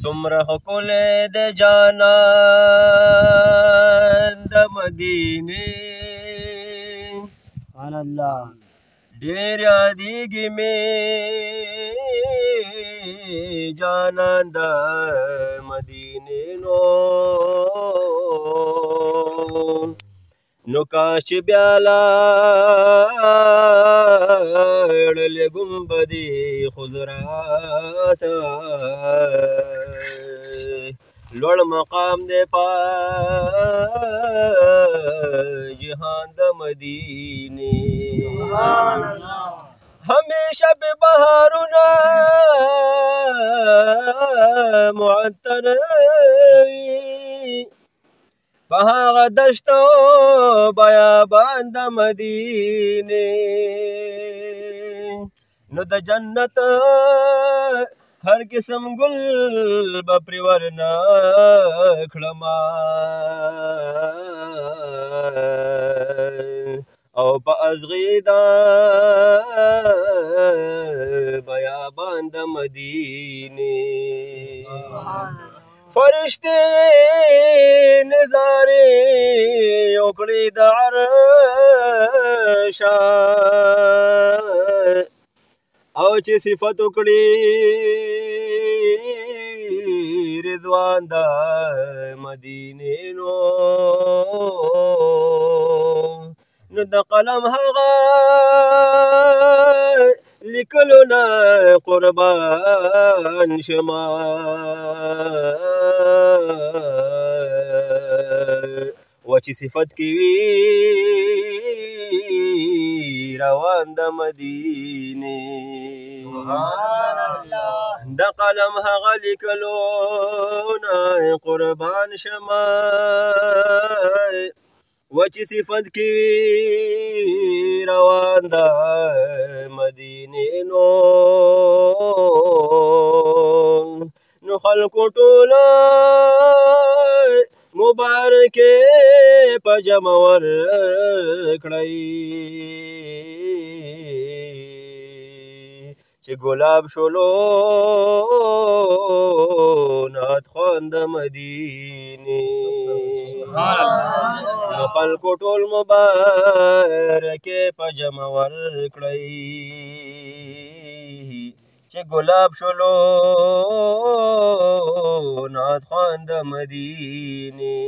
څومره ښکلی د جانان د مدینې ډېر یادېږي مې جانان د مدینې نو کاش چې بیا لاړلې ګنبدې خضراته لوړ مقام دی په جهان د مدینې همیشه به بهارونه معطر وي په هغه دشت او بیابان د مدینې نو د جنت هر قسم ګل به پرې ورنه کړمه او په ازغي د بیابان د مدینې فرشتې نظارې وکړې د عرش او چې صفت وکړي رضوان د مدینې نو د قلم هغه لیکلو نه قربان شما و چې صفت کې وي روان د مدینې د قلم هغه لیکلو نه قربان شما و چې صفت کې روان د مدینې نو خلکو ټوله مبارکې په جمع ورکړئ چې ګلاب شولو نعت خوان د مدینې نو خلکو ټول مبارکې په جمع ورکړئ چې ګلاب شولو نعت خوان د مدینې